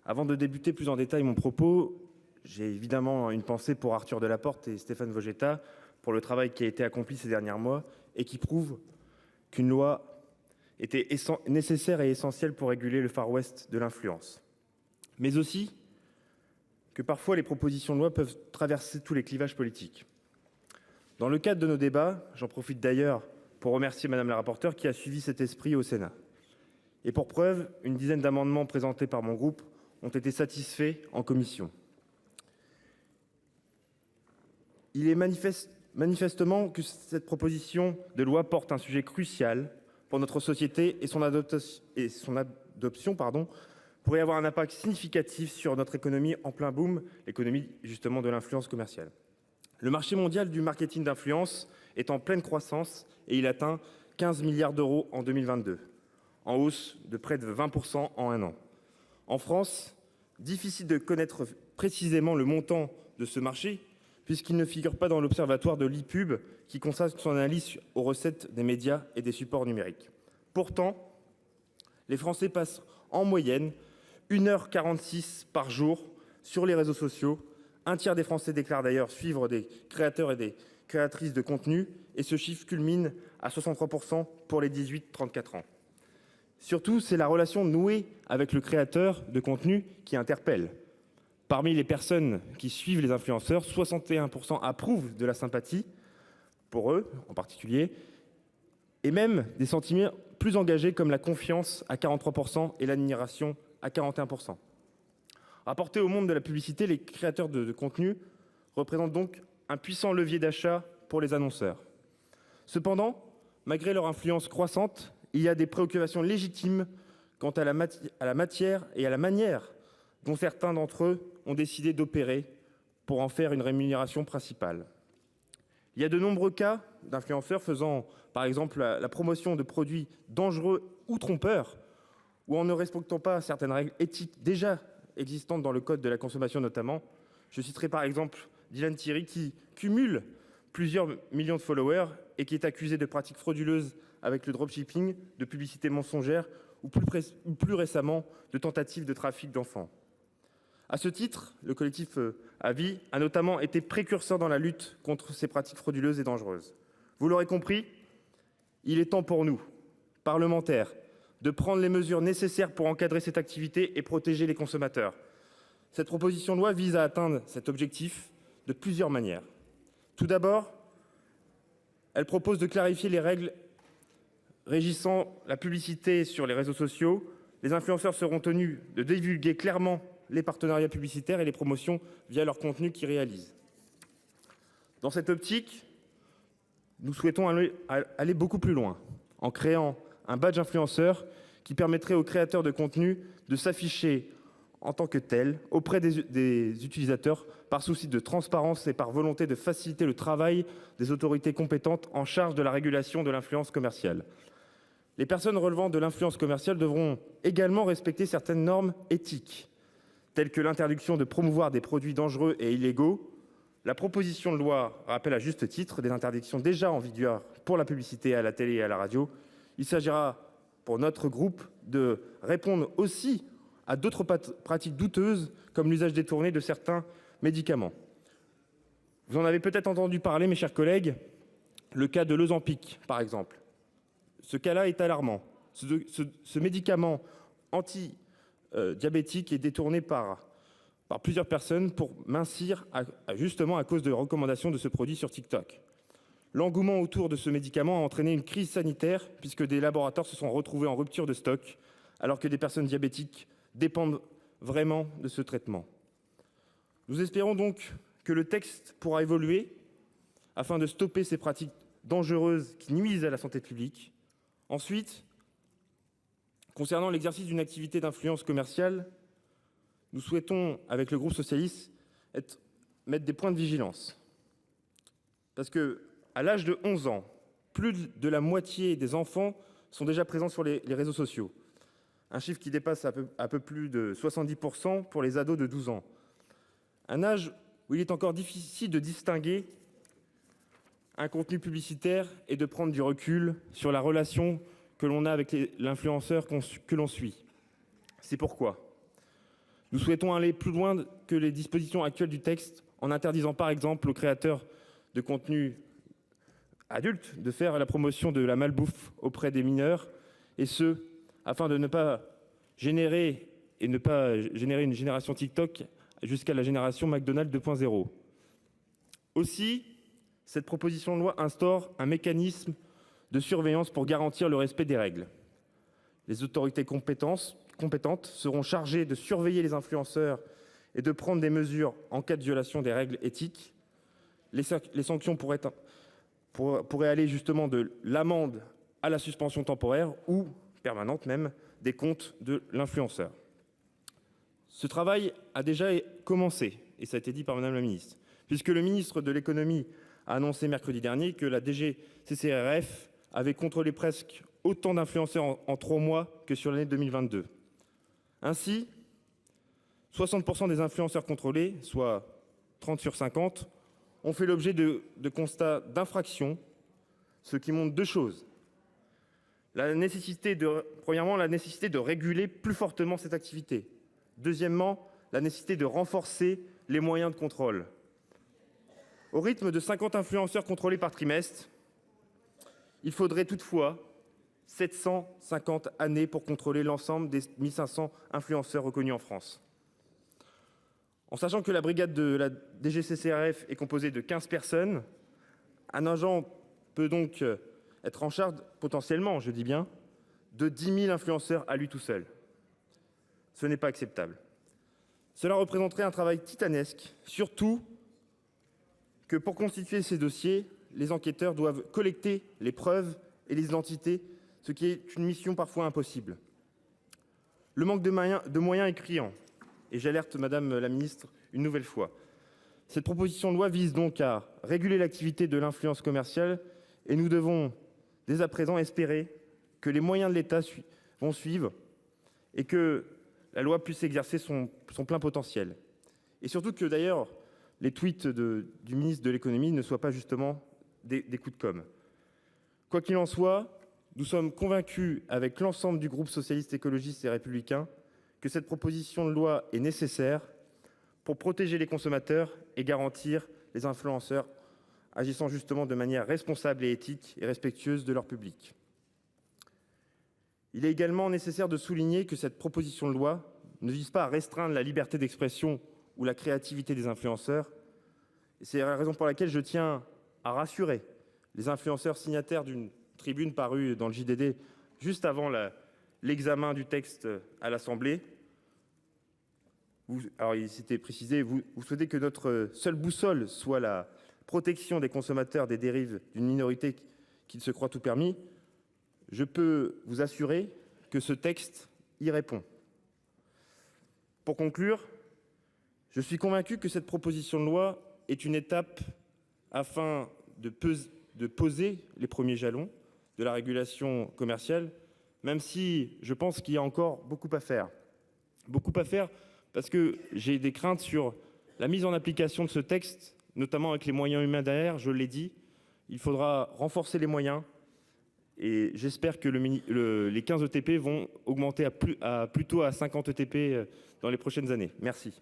Avant de débuter plus en détail mon propos, j'ai évidemment une pensée pour Arthur Delaporte et Stéphane Vojetta pour le travail qui a été accompli ces derniers mois et qui prouve qu'une loi était nécessaire et essentielle pour réguler le Far West de l'influence. Mais aussi que parfois les propositions de loi peuvent traverser tous les clivages politiques. Dans le cadre de nos débats, j'en profite d'ailleurs pour remercier Madame la rapporteure qui a suivi cet esprit au Sénat. Et pour preuve, une dizaine d'amendements présentés par mon groupe ont été satisfaits en commission. Il est manifestement que cette proposition de loi porte un sujet crucial pour notre société et son adoption pourrait avoir un impact significatif sur notre économie en plein boom, l'économie justement de l'influence commerciale. Le marché mondial du marketing d'influence est en pleine croissance et il atteint 15 milliards d'euros en 2022, en hausse de près de 20% en un an. En France, difficile de connaître précisément le montant de ce marché puisqu'il ne figure pas dans l'observatoire de l'IPUB qui consacre son analyse aux recettes des médias et des supports numériques. Pourtant, les Français passent en moyenne 1h46 par jour sur les réseaux sociaux. Un tiers des Français déclarent d'ailleurs suivre des créateurs et des créatrices de contenu et ce chiffre culmine à 63% pour les 18-34 ans. Surtout, c'est la relation nouée avec le créateur de contenu qui interpelle. Parmi les personnes qui suivent les influenceurs, 61% approuvent de la sympathie, pour eux en particulier, et même des sentiments plus engagés comme la confiance à 43% et l'admiration à 41%. Rapportés au monde de la publicité, les créateurs de contenu représentent donc un puissant levier d'achat pour les annonceurs. Cependant, malgré leur influence croissante, il y a des préoccupations légitimes quant à la matière et à la manière dont certains d'entre eux ont décidé d'opérer pour en faire une rémunération principale. Il y a de nombreux cas d'influenceurs faisant, par exemple, la promotion de produits dangereux ou trompeurs, ou en ne respectant pas certaines règles éthiques déjà existantes dans le code de la consommation notamment. Je citerai par exemple Dylan Thierry qui cumule plusieurs millions de followers et qui est accusé de pratiques frauduleuses avec le dropshipping, de publicité mensongère ou plus récemment de tentatives de trafic d'enfants. À ce titre, le collectif Avis a notamment été précurseur dans la lutte contre ces pratiques frauduleuses et dangereuses. Vous l'aurez compris, il est temps pour nous, parlementaires, de prendre les mesures nécessaires pour encadrer cette activité et protéger les consommateurs. Cette proposition de loi vise à atteindre cet objectif de plusieurs manières. Tout d'abord, elle propose de clarifier les règles régissant la publicité sur les réseaux sociaux. Les influenceurs seront tenus de divulguer clairement les partenariats publicitaires et les promotions via leur contenu qu'ils réalisent. Dans cette optique, nous souhaitons aller beaucoup plus loin en créant un badge influenceur qui permettrait aux créateurs de contenu de s'afficher en tant que tel auprès des utilisateurs par souci de transparence et par volonté de faciliter le travail des autorités compétentes en charge de la régulation de l'influence commerciale. Les personnes relevant de l'influence commerciale devront également respecter certaines normes éthiques, telles que l'interdiction de promouvoir des produits dangereux et illégaux. La proposition de loi rappelle à juste titre des interdictions déjà en vigueur pour la publicité à la télé et à la radio. Il s'agira pour notre groupe de répondre aussi à d'autres pratiques douteuses comme l'usage détourné de certains médicaments. Vous en avez peut-être entendu parler, mes chers collègues, le cas de l'Ozempic par exemple. Ce cas-là est alarmant. Ce médicament anti-diabétique est détourné par plusieurs personnes pour mincir justement à cause de recommandations de ce produit sur TikTok. L'engouement autour de ce médicament a entraîné une crise sanitaire puisque des laboratoires se sont retrouvés en rupture de stock alors que des personnes diabétiques dépendent vraiment de ce traitement. Nous espérons donc que le texte pourra évoluer afin de stopper ces pratiques dangereuses qui nuisent à la santé publique. Ensuite, concernant l'exercice d'une activité d'influence commerciale, nous souhaitons, avec le groupe socialiste, mettre des points de vigilance. Parce que, à l'âge de 11 ans, plus de la moitié des enfants sont déjà présents sur les réseaux sociaux. Un chiffre qui dépasse un peu plus de 70% pour les ados de 12 ans. Un âge où il est encore difficile de distinguer un contenu publicitaire et de prendre du recul sur la relation que l'on a avec l'influenceur que l'on suit. C'est pourquoi Nous souhaitons aller plus loin que les dispositions actuelles du texte en interdisant par exemple aux créateurs de contenu adultes de faire la promotion de la malbouffe auprès des mineurs, et ce, afin de ne pas générer une génération TikTok jusqu'à la génération McDonald's 2.0. Aussi, cette proposition de loi instaure un mécanisme de surveillance pour garantir le respect des règles. Les autorités compétentes seront chargées de surveiller les influenceurs et de prendre des mesures en cas de violation des règles éthiques. Les sanctions pourraient aller justement de l'amende à la suspension temporaire ou permanente même des comptes de l'influenceur. Ce travail a déjà commencé, et ça a été dit par Madame la Ministre, puisque le ministre de l'Économie a annoncé mercredi dernier que la DGCCRF avait contrôlé presque autant d'influenceurs en 3 mois que sur l'année 2022. Ainsi, 60% des influenceurs contrôlés, soit 30 sur 50, ont fait l'objet de constats d'infraction, ce qui montre deux choses. Premièrement, la nécessité de réguler plus fortement cette activité. Deuxièmement, la nécessité de renforcer les moyens de contrôle. Au rythme de 50 influenceurs contrôlés par trimestre, il faudrait toutefois 750 années pour contrôler l'ensemble des 1500 influenceurs reconnus en France. En sachant que la brigade de la DGCCRF est composée de 15 personnes, un agent peut donc être en charge potentiellement, je dis bien, de 10 000 influenceurs à lui tout seul. Ce n'est pas acceptable. Cela représenterait un travail titanesque, surtout que pour constituer ces dossiers, les enquêteurs doivent collecter les preuves et les identités, ce qui est une mission parfois impossible. Le manque de moyens est criant, et j'alerte Madame la Ministre une nouvelle fois. Cette proposition de loi vise donc à réguler l'activité de l'influence commerciale, et nous devons dès à présent espérer que les moyens de l'État vont suivre et que la loi puisse exercer son plein potentiel. Et surtout que d'ailleurs les tweets du ministre de l'économie ne soient pas justement des coups de com'. Quoi qu'il en soit, nous sommes convaincus avec l'ensemble du groupe socialiste, écologiste et républicain que cette proposition de loi est nécessaire pour protéger les consommateurs et garantir les influenceurs agissant justement de manière responsable et éthique et respectueuse de leur public. Il est également nécessaire de souligner que cette proposition de loi ne vise pas à restreindre la liberté d'expression ou la créativité des influenceurs. Et c'est la raison pour laquelle je tiens à rassurer les influenceurs signataires d'une tribune parue dans le JDD juste avant l'examen du texte à l'Assemblée. Alors il s'était précisé, vous souhaitez que notre seule boussole soit la protection des consommateurs des dérives d'une minorité qui se croit tout permis. Je peux vous assurer que ce texte y répond. Pour conclure, je suis convaincu que cette proposition de loi est une étape afin de poser les premiers jalons de la régulation commerciale, même si je pense qu'il y a encore beaucoup à faire. Beaucoup à faire parce que j'ai des craintes sur la mise en application de ce texte, notamment avec les moyens humains derrière, je l'ai dit. Il faudra renforcer les moyens et j'espère que les 15 ETP vont augmenter plutôt à 50 ETP dans les prochaines années. Merci.